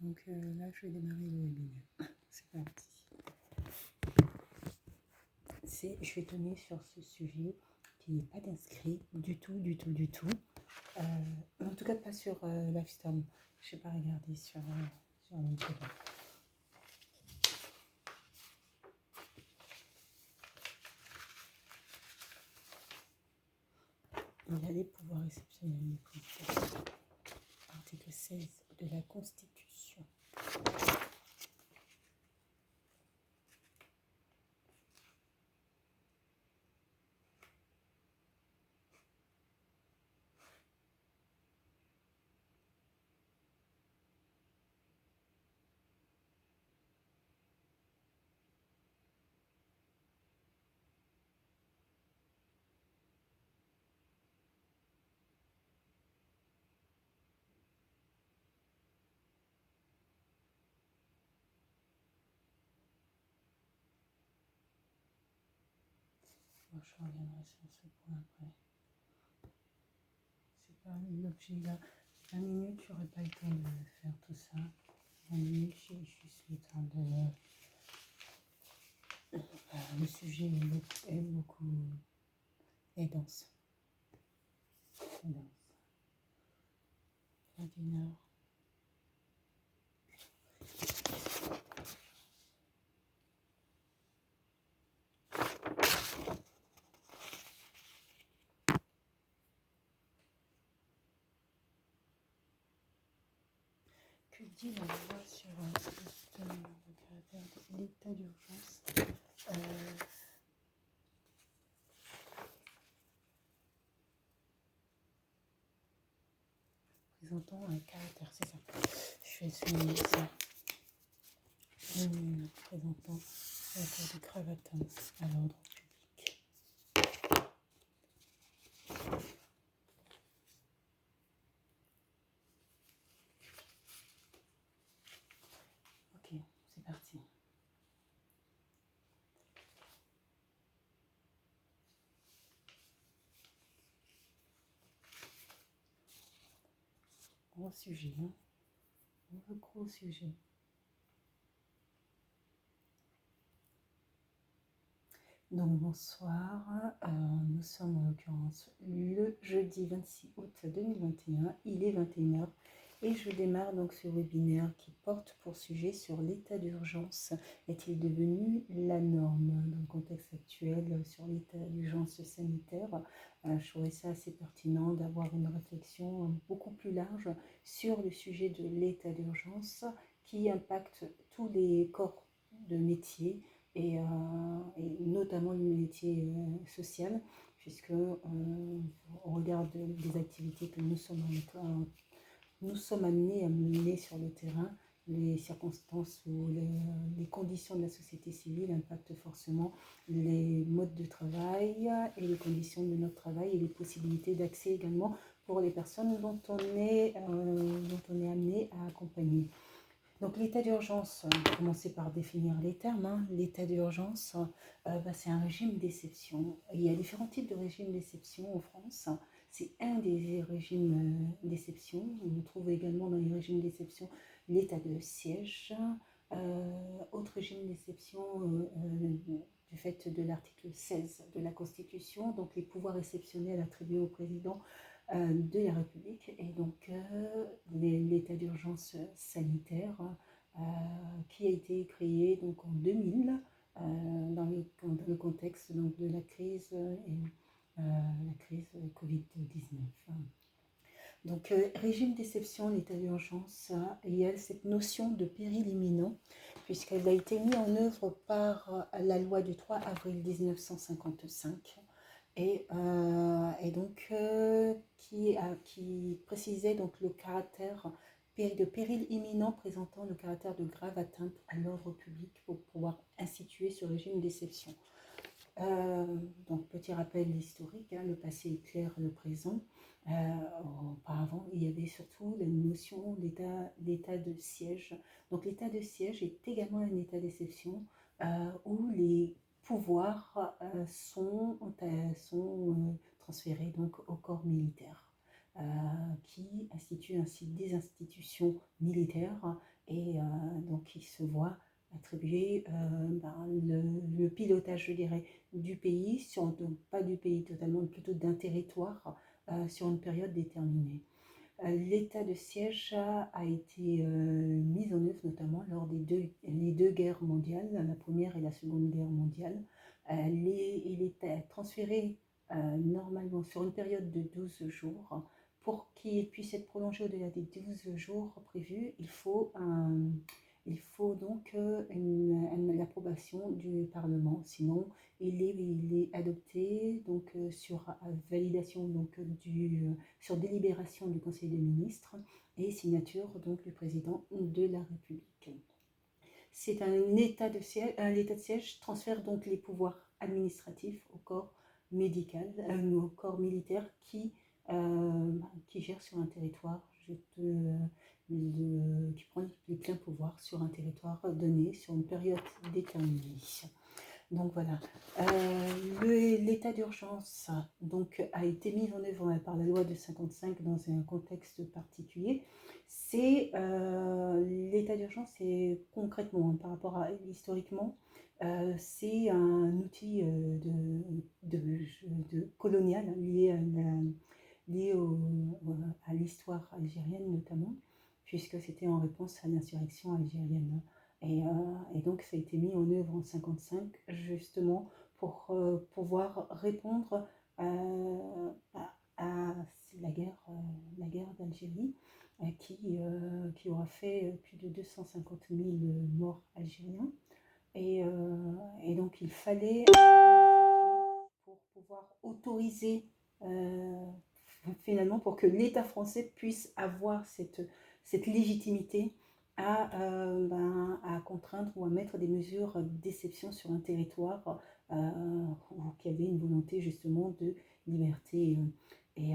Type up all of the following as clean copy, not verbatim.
Donc là, je vais démarrer le webinaire. C'est parti. Je vais tenir sur ce sujet qui n'est pas d'inscrit du tout. En tout cas, pas sur Livestorm. Je n'ai pas regardé sur LinkedIn. Il a les pouvoirs exceptionnels du Conseil. Article 16 de la Constitution. Bon, je reviendrai sur ce point après. C'est pas l'objet là. 20 minutes, j'aurais pas le temps de faire tout ça. 20 minutes, j'ai juste le temps de... le sujet est beaucoup dense. 21h. Que dit la loi sur l'état d'urgence présentant un caractère, c'est ça. Je vais souligner ça. Présentant un caractère de gravatin à l'ordre public. Ok, c'est parti. Gros sujet, hein. Gros sujet. Donc bonsoir, nous sommes en l'occurrence le jeudi 26 août 2021, il est 21h et je démarre donc ce webinaire qui porte pour sujet sur l'état d'urgence. Est-il devenu la norme dans le contexte actuel sur l'état d'urgence sanitaire? Je trouvais ça assez pertinent d'avoir une réflexion beaucoup plus large sur le sujet de l'état d'urgence qui impacte tous les corps de métier et notamment le métier social, puisque on regarde les activités que nous sommes amenés à mener sur le terrain. Les circonstances ou les conditions de la société civile impactent forcément les modes de travail et les conditions de notre travail et les possibilités d'accès également pour les personnes dont on est amené à accompagner. Donc l'état d'urgence, on va commencer par définir les termes. Hein. L'état d'urgence, c'est un régime d'exception. Il y a différents types de régimes d'exception en France. C'est un des régimes d'exception. On trouve également dans les régimes d'exception l'état de siège. Autre régime d'exception du fait de l'article 16 de la Constitution, donc les pouvoirs exceptionnels attribués au président de la République, et donc l'état d'urgence sanitaire qui a été créé donc en 2000 dans le contexte donc, de la crise Covid-19. Donc, régime d'exception, l'état d'urgence, il y a cette notion de péril imminent, puisqu'elle a été mise en œuvre par la loi du 3 avril 1955, et donc qui précisait donc le caractère de péril imminent présentant le caractère de grave atteinte à l'ordre public pour pouvoir instituer ce régime d'exception. Donc petit rappel historique, hein, le passé éclaire le présent. Auparavant, il y avait surtout la notion d'état de siège. Donc l'état de siège est également un état d'exception où les pouvoirs sont transférés donc au corps militaire. qui institue ainsi des institutions militaires et donc qui se voit attribuer le pilotage, je dirais, du pays, donc pas du pays totalement, mais plutôt d'un territoire sur une période déterminée. L'état de siège a été mis en œuvre notamment lors les deux guerres mondiales, la première et la seconde guerre mondiale. Il est transféré normalement sur une période de 12 jours. Pour qu'il puisse être prolongé au-delà des 12 jours prévus, il faut donc l'approbation du Parlement. Sinon, il est adopté donc, sur validation donc, sur délibération du Conseil des ministres et signature donc, du président de la République. C'est un état de siège transfère donc les pouvoirs administratifs au corps médical, au corps militaire qui gère sur un territoire, qui prend les pleins pouvoirs sur un territoire donné, sur une période déterminée. Donc voilà, l'état d'urgence donc, a été mis en œuvre par la loi de 55 dans un contexte particulier. C'est l'état d'urgence, c'est concrètement par rapport à historiquement, c'est un outil de colonial lié à l'histoire algérienne notamment, puisque c'était en réponse à l'insurrection algérienne. Et donc ça a été mis en œuvre en 1955 justement pour pouvoir répondre à la guerre d'Algérie qui aura fait plus de 250 000 morts algériens. Et donc il fallait pour pouvoir autoriser finalement pour que l'État français puisse avoir cette légitimité à contraindre ou à mettre des mesures d'exception sur un territoire qui avait une volonté justement de liberté. Et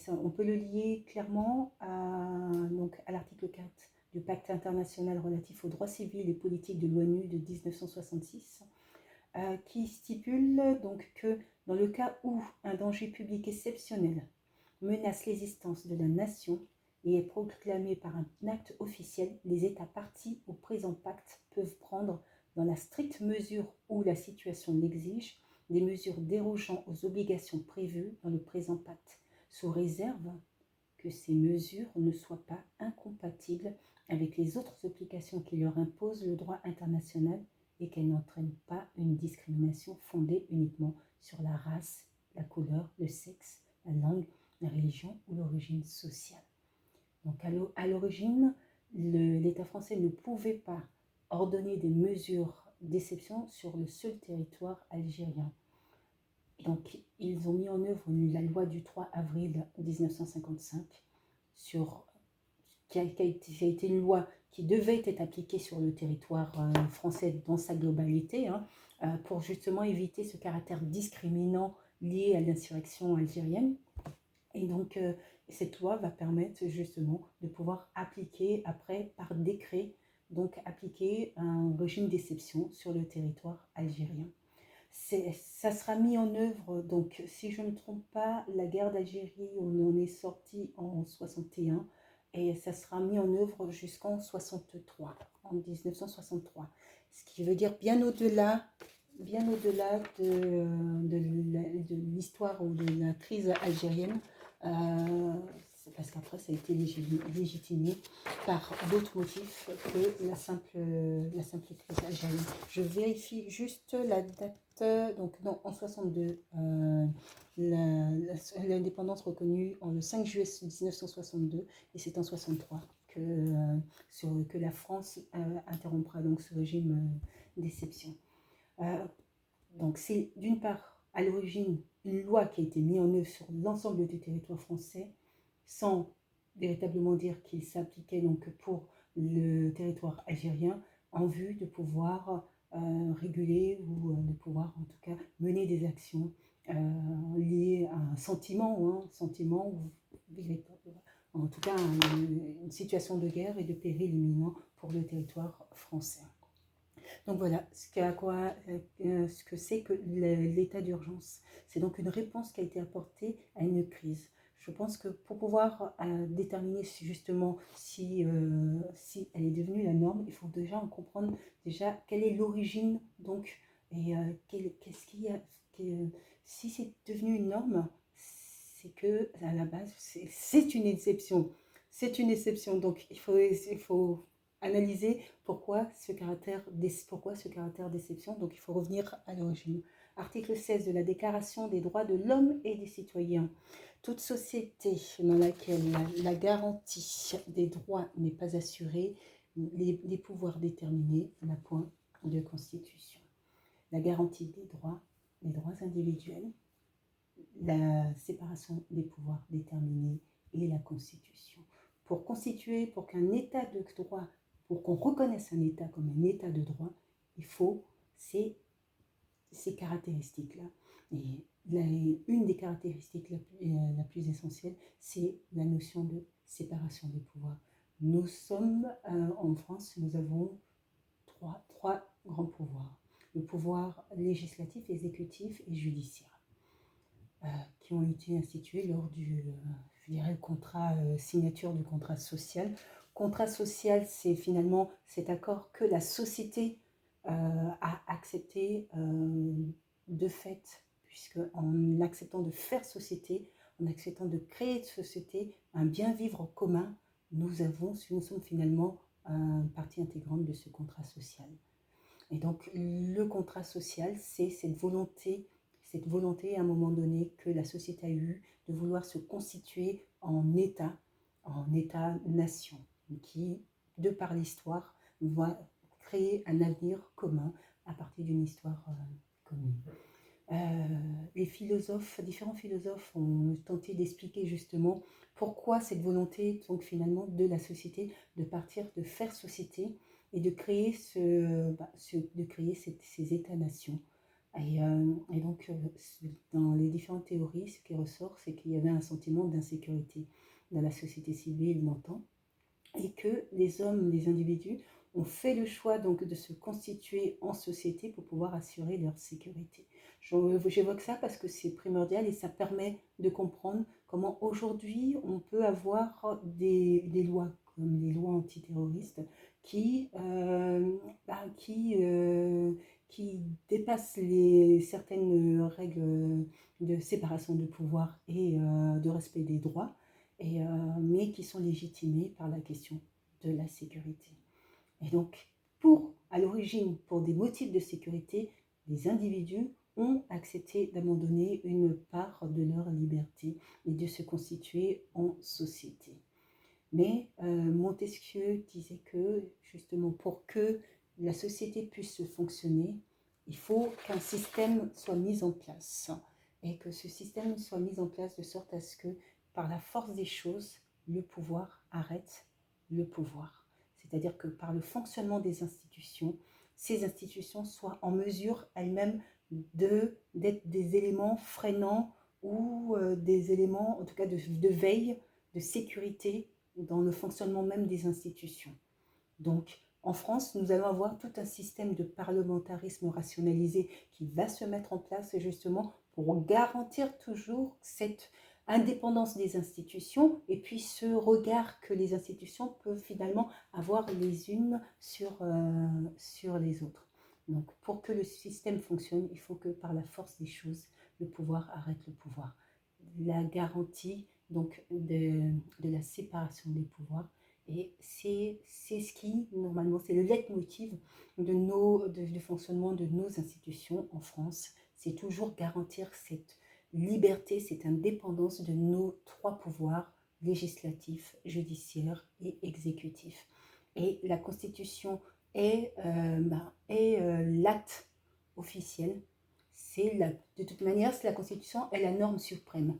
on peut le lier clairement à l'article 4 du pacte international relatif aux droits civils et politiques de l'ONU de 1966, qui stipule donc que dans le cas où un danger public exceptionnel menace l'existence de la nation et est proclamé par un acte officiel, les États parties au présent pacte peuvent prendre, dans la stricte mesure où la situation l'exige, des mesures dérogeant aux obligations prévues dans le présent pacte, sous réserve que ces mesures ne soient pas incompatibles avec les autres obligations qui leur imposent le droit international et qu'elles n'entraînent pas une discrimination fondée uniquement sur la race, la couleur, le sexe, la langue, la religion ou l'origine sociale. Donc à l'origine, l'État français ne pouvait pas ordonner des mesures d'exception sur le seul territoire algérien. Donc ils ont mis en œuvre la loi du 3 avril 1955 qui a été une loi qui devait être appliquée sur le territoire français dans sa globalité, pour justement éviter ce caractère discriminant lié à l'insurrection algérienne. Et donc, cette loi va permettre justement de pouvoir appliquer après, par décret, donc appliquer un régime d'exception sur le territoire algérien. Ça sera mis en œuvre, donc si je ne me trompe pas, la guerre d'Algérie, on en est sorti en 61 et ça sera mis en œuvre jusqu'en 63, en 1963. Ce qui veut dire bien au-delà de l'histoire ou de la crise algérienne, c'est parce qu'après ça a été légitimé par d'autres motifs que la simple crise algérienne. Je vérifie juste la date, donc non, en 62, l'indépendance reconnue le 5 juillet 1962, et c'est en 63 que la France interrompra donc ce régime d'exception. Donc c'est d'une part à l'origine une loi qui a été mise en œuvre sur l'ensemble du territoire français sans véritablement dire qu'il s'appliquait donc pour le territoire algérien en vue de pouvoir réguler ou de pouvoir en tout cas mener des actions liées à un sentiment ou en tout cas une situation de guerre et de péril imminent pour le territoire français. Donc voilà ce que c'est que l'état d'urgence. C'est donc une réponse qui a été apportée à une crise. je pense que pour pouvoir déterminer justement si elle est devenue la norme, il faut déjà en comprendre déjà quelle est l'origine, donc, et qu'est-ce qu'il y a, si c'est devenu une norme, c'est que à la base, c'est une exception. C'est une exception, donc il faut analyser pourquoi ce caractère d'exception, donc il faut revenir à l'origine. Article 16 de la Déclaration des droits de l'homme et des citoyens. Toute société dans laquelle la garantie des droits n'est pas assurée, les pouvoirs déterminés, n'a point de constitution. La garantie des droits individuels, la séparation des pouvoirs déterminés et la constitution. Pour qu'un état de droit, pour qu'on reconnaisse un état comme un état de droit, il faut ces caractéristiques-là. Et une des caractéristiques la plus essentielle, c'est la notion de séparation des pouvoirs. Nous sommes en France, nous avons trois grands pouvoirs. Le pouvoir législatif, exécutif et judiciaire, qui ont été institués lors du, je dirais, signature du contrat social. Contrat social, c'est finalement cet accord que la société a accepté de fait, puisque en acceptant de faire société, en acceptant de créer une société, un bien vivre commun, nous sommes finalement partie intégrante de ce contrat social. Et donc le contrat social, c'est cette volonté à un moment donné que la société a eue de vouloir se constituer en État-nation, qui, de par l'histoire, va créer un avenir commun à partir d'une histoire commune. Différents philosophes ont tenté d'expliquer justement pourquoi cette volonté, donc finalement, de la société de partir, de faire société et de créer, ces États-nations. Et donc, dans les différentes théories, ce qui ressort, c'est qu'il y avait un sentiment d'insécurité dans la société civile longtemps, et que les hommes, les individus, ont fait le choix donc de se constituer en société pour pouvoir assurer leur sécurité. J'évoque ça parce que c'est primordial et ça permet de comprendre comment aujourd'hui on peut avoir des lois comme les lois antiterroristes qui dépassent certaines règles de séparation de pouvoir et de respect des droits, mais qui sont légitimées par la question de la sécurité. Et donc, à l'origine, pour des motifs de sécurité, les individus ont accepté d'abandonner une part de leur liberté et de se constituer en société. Mais Montesquieu disait que, justement, pour que la société puisse fonctionner, il faut qu'un système soit mis en place. Et que ce système soit mis en place de sorte à ce que, par la force des choses, le pouvoir arrête le pouvoir. C'est-à-dire que par le fonctionnement des institutions, ces institutions soient en mesure elles-mêmes d'être des éléments freinants ou des éléments, en tout cas, de veille, de sécurité dans le fonctionnement même des institutions. Donc, en France, nous allons avoir tout un système de parlementarisme rationalisé qui va se mettre en place justement pour garantir toujours cette indépendance des institutions et puis ce regard que les institutions peuvent finalement avoir les unes sur les autres. Donc, pour que le système fonctionne, il faut que par la force des choses, le pouvoir arrête le pouvoir. La garantie donc de la séparation des pouvoirs. Et c'est ce qui, normalement, c'est le leitmotiv du fonctionnement de nos institutions en France. C'est toujours garantir cette liberté, cette indépendance de nos trois pouvoirs, législatif, judiciaire et exécutif. Et la Constitution est l'acte officiel. De toute manière, la Constitution est la norme suprême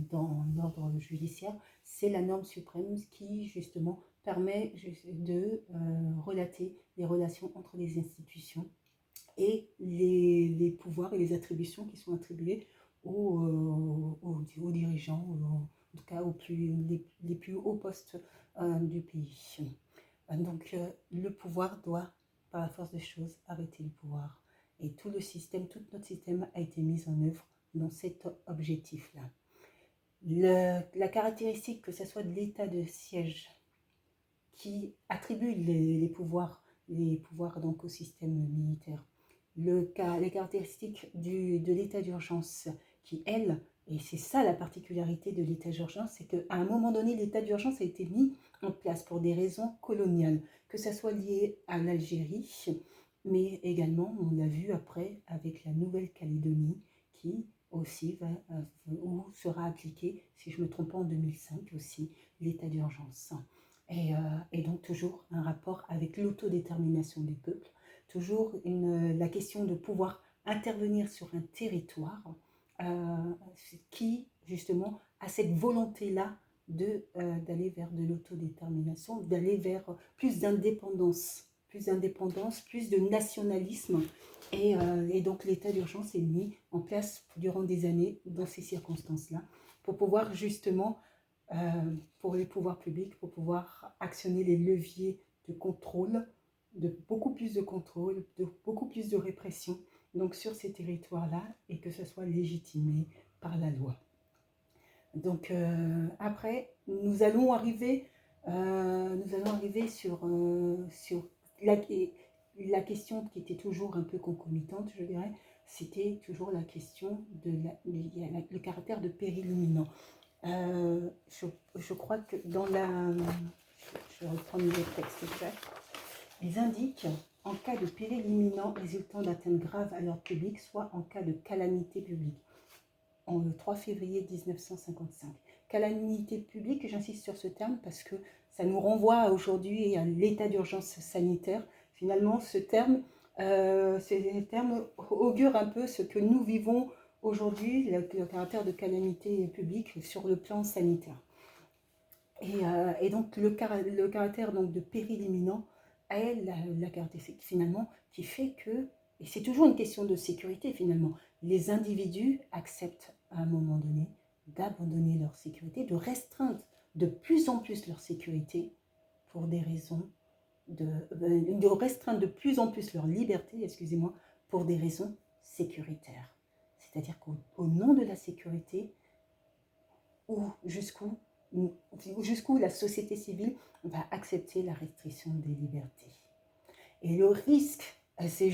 dans l'ordre judiciaire. C'est la norme suprême qui, justement, permet de relater les relations entre les institutions et les pouvoirs et les attributions qui sont attribuées aux dirigeants, en tout cas les plus hauts postes du pays. Donc, le pouvoir doit, par la force des choses, arrêter le pouvoir. Et tout notre système a été mis en œuvre dans cet objectif-là. La caractéristique que ce soit de l'état de siège qui attribue les pouvoirs donc au système militaire, les caractéristiques de l'état d'urgence qui, elle, et c'est ça la particularité de l'état d'urgence, c'est qu'à un moment donné, l'état d'urgence a été mis en place pour des raisons coloniales, que ça soit lié à l'Algérie, mais également, on l'a vu après, avec la Nouvelle-Calédonie, qui aussi ou sera appliqué, si je ne me trompe pas, en 2005 aussi, l'état d'urgence. Et donc toujours un rapport avec l'autodétermination des peuples, toujours la question de pouvoir intervenir sur un territoire qui justement a cette volonté-là d'aller vers de l'autodétermination, d'aller vers plus d'indépendance, plus de nationalisme. Et donc l'état d'urgence est mis en place durant des années dans ces circonstances-là pour pouvoir justement pour les pouvoirs publics, pour pouvoir actionner les leviers de contrôle, de beaucoup plus de contrôle, de beaucoup plus de répression donc sur ces territoires-là et que ce soit légitimé par la loi. Donc après, nous allons arriver sur la question qui était toujours un peu concomitante, je dirais, c'était toujours la question de le caractère de péril imminent. Je crois que dans la... Je vais reprendre le texte exact. Ils indiquent en cas de péril imminent résultant d'atteinte grave à l'ordre public, soit en cas de calamité publique. Le 3 février 1955. Calamité publique, j'insiste sur ce terme parce que ça nous renvoie aujourd'hui à l'état d'urgence sanitaire. Finalement, ce terme augure un peu ce que nous vivons aujourd'hui, le caractère de calamité publique sur le plan sanitaire. Et donc le caractère donc, de péril imminent est la caractéristique finalement qui fait que, et c'est toujours une question de sécurité finalement, les individus acceptent à un moment donné d'abandonner leur sécurité, de restreindre de plus en plus leur sécurité pour des raisons de restreindre de plus en plus leur liberté, excusez-moi, pour des raisons sécuritaires. C'est-à-dire qu'au nom de la sécurité, ou jusqu'où la société civile va accepter la restriction des libertés. Et le risque, c'est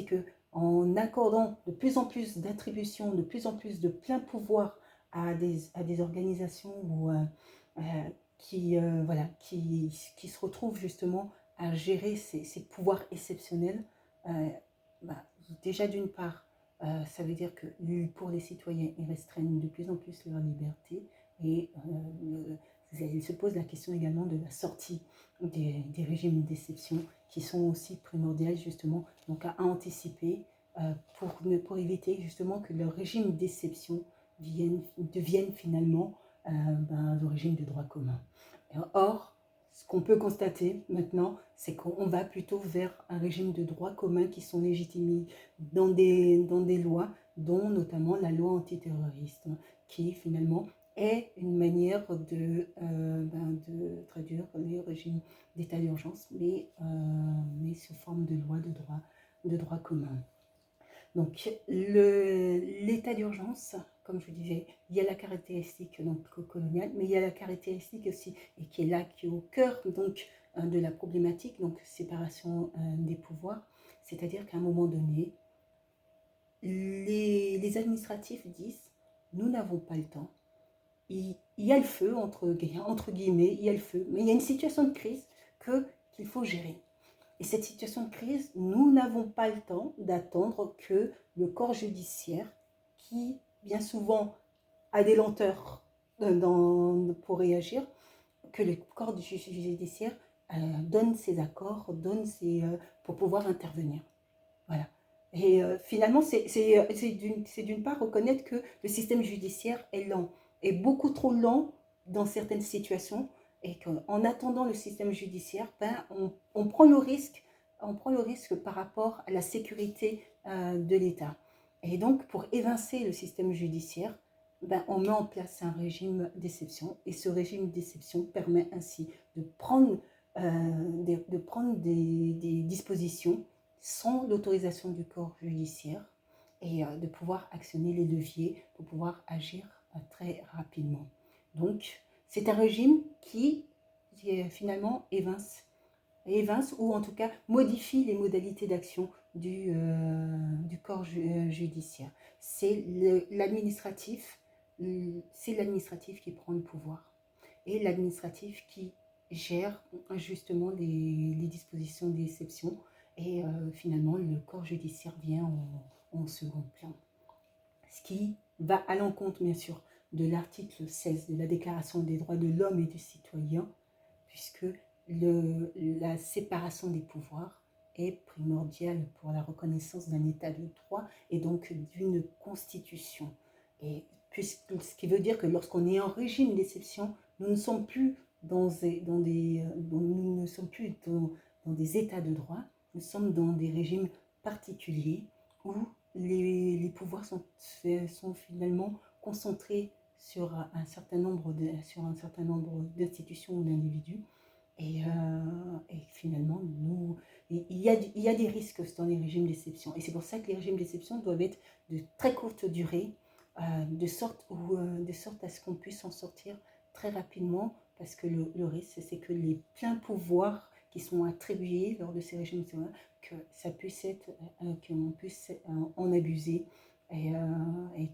que en accordant de plus en plus d'attributions, de plus en plus de plein pouvoir à des organisations qui se retrouvent justement à gérer ces pouvoirs exceptionnels, déjà d'une part, ça veut dire que pour les citoyens, ils restreignent de plus en plus leur liberté et il se pose la question également de la sortie des régimes d'exception qui sont aussi primordiales justement donc à anticiper pour éviter justement que le régime d'exception devienne finalement le régime de droit commun. Or, ce qu'on peut constater maintenant, c'est qu'on va plutôt vers un régime de droit commun qui sont légitimés dans des lois, dont notamment la loi antiterroriste, qui finalement est une manière de traduire le régime d'état d'urgence, mais sous forme de loi de droit commun. Donc l'état d'urgence, comme je disais, il y a la caractéristique donc, coloniale, mais il y a la caractéristique aussi, et qui est là, qui est au cœur donc, de la problématique, donc séparation des pouvoirs, c'est-à-dire qu'à un moment donné, les administratifs disent, nous n'avons pas le temps, il y a le feu, entre guillemets, il y a le feu, mais il y a une situation de crise qu'il faut gérer. Et cette situation de crise, nous n'avons pas le temps d'attendre que le corps judiciaire, qui bien souvent a des lenteurs pour réagir, que le corps judiciaire donne ses accords, pour pouvoir intervenir. Voilà. Et finalement, c'est d'une part reconnaître que le système judiciaire est lent, est beaucoup trop lent dans certaines situations, et qu'en attendant le système judiciaire, on prend le risque par rapport à la sécurité de l'État. Et donc, pour évincer le système judiciaire, on met en place un régime d'exception, et ce régime d'exception permet ainsi de prendre des dispositions sans l'autorisation du corps judiciaire et de pouvoir actionner les leviers pour pouvoir agir très rapidement. Donc, c'est un régime qui finalement évince ou en tout cas modifie les modalités d'action du corps judiciaire. C'est l'administratif qui prend le pouvoir et l'administratif qui gère justement les dispositions d'exception et finalement le corps judiciaire vient en second plan. Ce qui va à l'encontre bien sûr de l'article 16 de la Déclaration des droits de l'homme et du citoyen, puisque la séparation des pouvoirs est primordiale pour la reconnaissance d'un état de droit et donc d'une constitution. Et ce qui veut dire que lorsqu'on est en régime d'exception, nous ne sommes plus dans des états de droit, nous sommes dans des régimes particuliers où les pouvoirs sont finalement concentrés sur un certain nombre d'institutions ou d'individus. Et finalement, il y a des risques dans les régimes d'exception. Et c'est pour ça que les régimes d'exception doivent être de très courte durée, de sorte à ce qu'on puisse en sortir très rapidement, parce que le risque, c'est que les pleins pouvoirs qui sont attribués lors de ces régimes, que ça puisse être, qu'on puisse en abuser et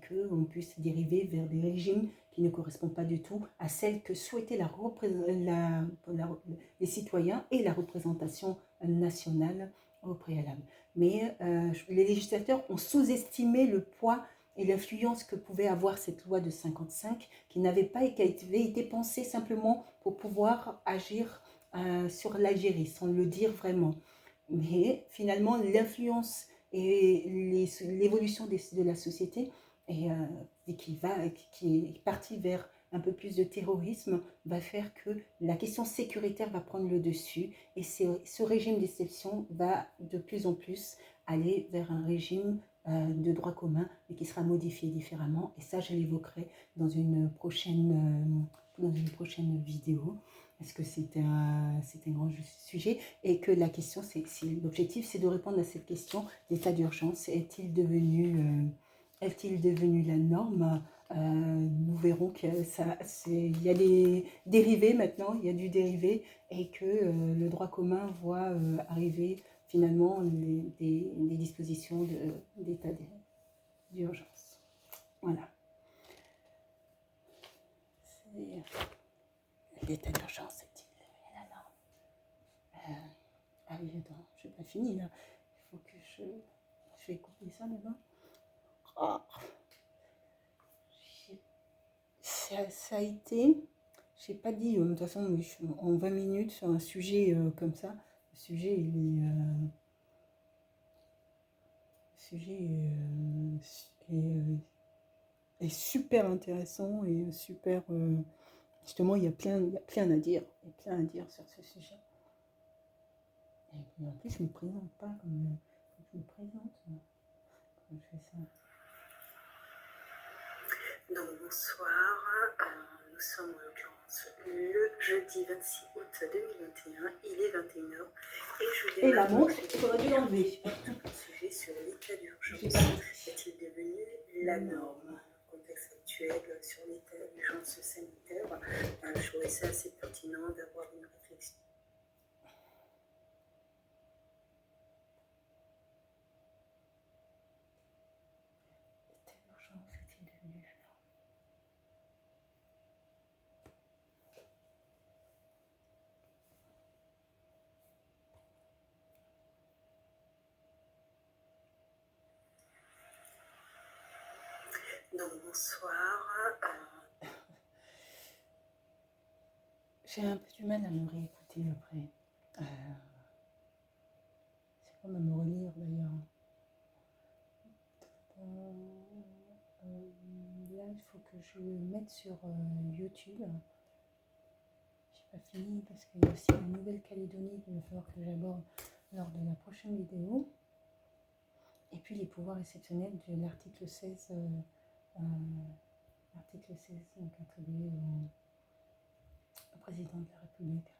qu'on puisse dériver vers des régimes qui ne correspondent pas du tout à celles que souhaitaient les citoyens et la représentation nationale au préalable. Mais les législateurs ont sous-estimé le poids et l'influence que pouvait avoir cette loi de 55, qui avait été pensée simplement pour pouvoir agir sur l'Algérie, sans le dire vraiment. Mais finalement, l'influence et l'évolution de la société et qui est partie vers un peu plus de terrorisme va faire que la question sécuritaire va prendre le dessus et ce régime d'exception va de plus en plus aller vers un régime de droit commun mais qui sera modifié différemment, et ça je l'évoquerai dans une prochaine vidéo, parce que c'est un grand sujet et que la question, l'objectif c'est de répondre à cette question: l'état d'urgence est-il devenu la norme? Nous verrons qu'il y a des dérivés maintenant, il y a du dérivé, et que le droit commun voit arriver finalement des dispositions d'état d'urgence. Voilà. L'état d'urgence est-il devenu la norme? Ah oui, attends, je n'ai pas fini là. Il faut que je vais couper ça maintenant. Oh. Ça a été, je n'ai pas dit, de toute façon, en 20 minutes sur un sujet comme ça, le sujet, est super intéressant et super, justement, il y a plein à dire, sur ce sujet. Et en plus, je ne me présente pas comme je me présente quand je fais ça. Donc bonsoir, nous sommes en l'occurrence le jeudi 26 août 2021, il est 21h et je démarre. Et la montre, il faudrait dû l'enlever. Un sujet sur l'état d'urgence. Est-il devenu la norme? Le contexte actuel sur l'état d'urgence sanitaire, je trouvais ça assez pertinent d'avoir une réflexion. Donc bonsoir. J'ai un peu du mal à me réécouter après. C'est comme à me relire d'ailleurs. Là, il faut que je le mette sur YouTube. J'ai pas fini parce qu'il y a aussi la Nouvelle-Calédonie qu'il va falloir que j'aborde lors de la prochaine vidéo. Et puis les pouvoirs exceptionnels de l'article 16, donc attribué au président de la République.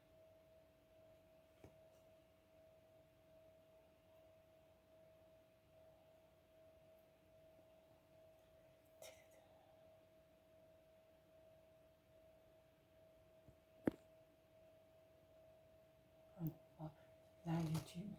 YouTube.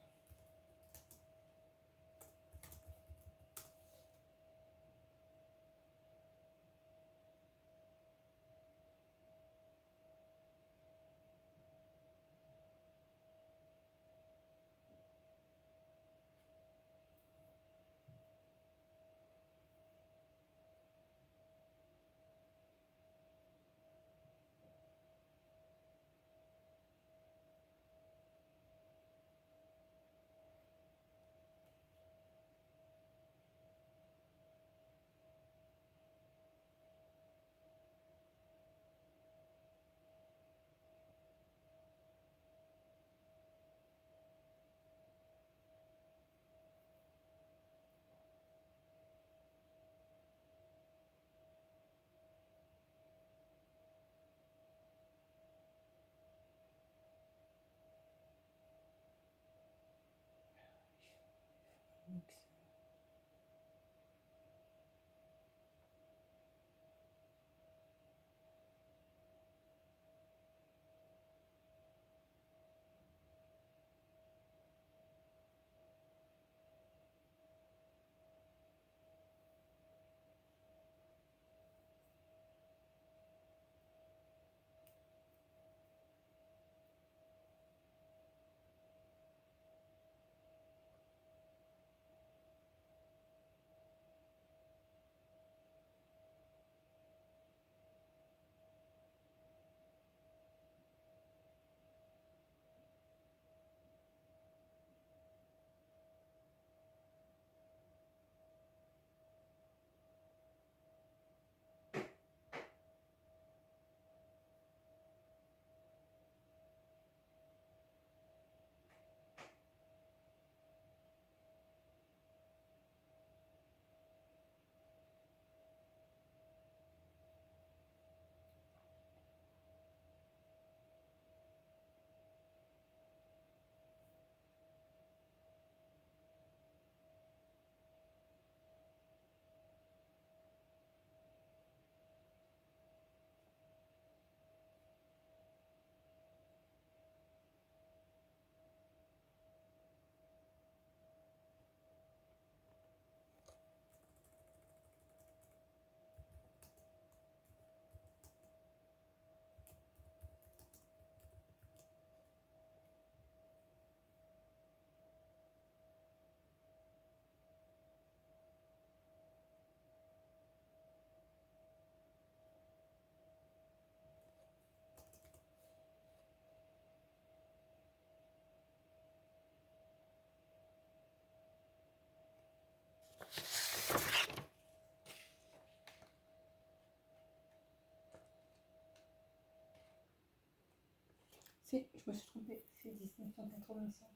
Si, je me suis trompée, c'est 1985,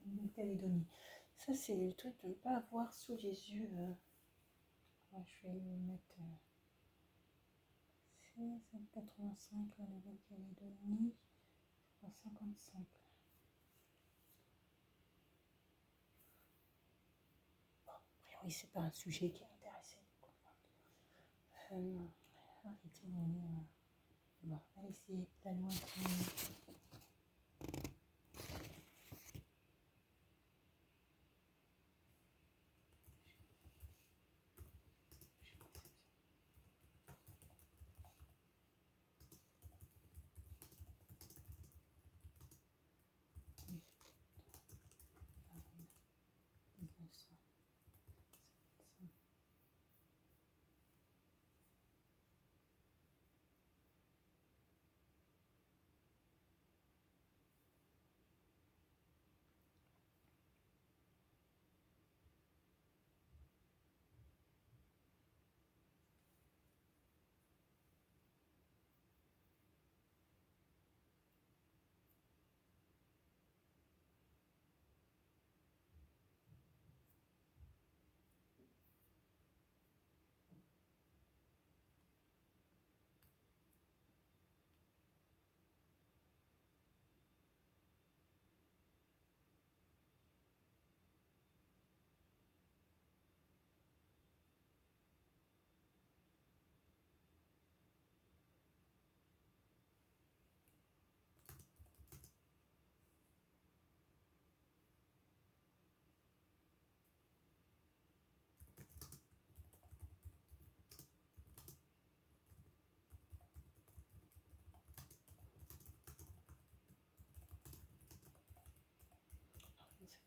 Nouvelle-Calédonie. Ça, c'est le truc de ne pas avoir sous les yeux. Ouais, je vais le mettre. C'est 85, la Nouvelle-Calédonie, 55. Bon, a priori, c'est pas un sujet qui est intéressé. Arrêtez, bon, on va essayer la loi.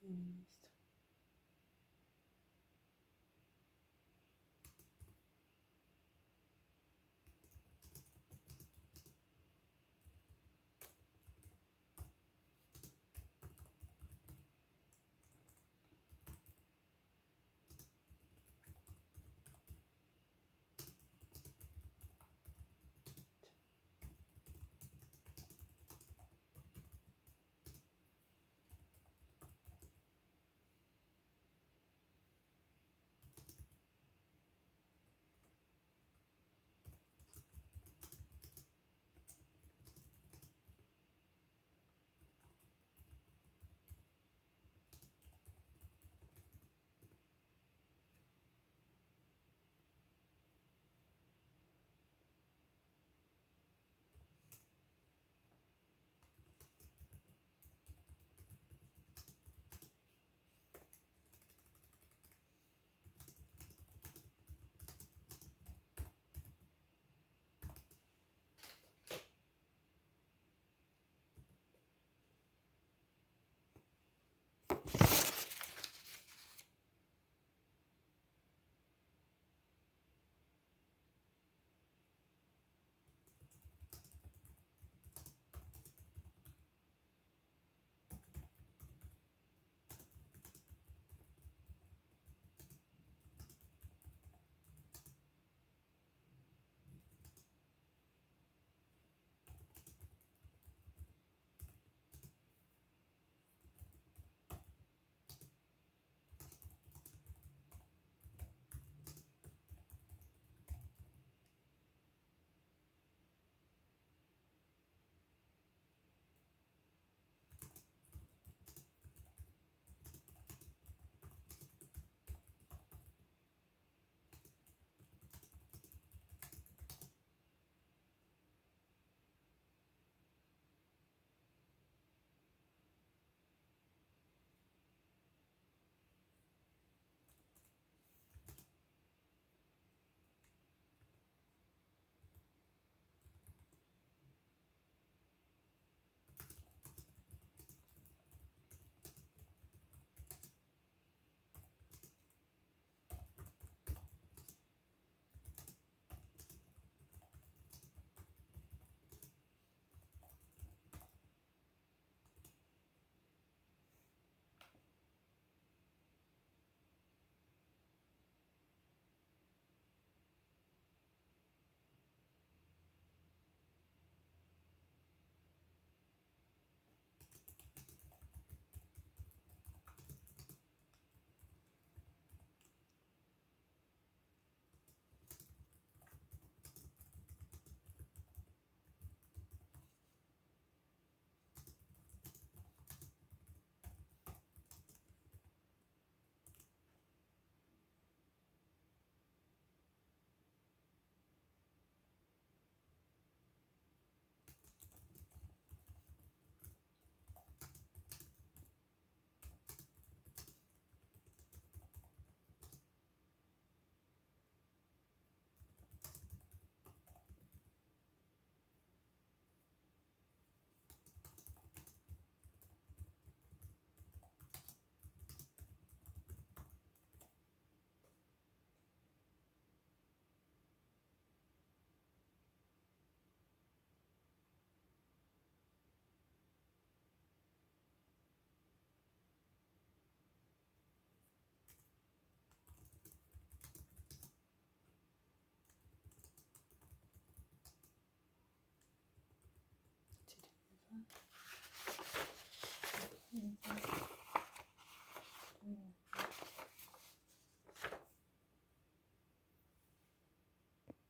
féministe.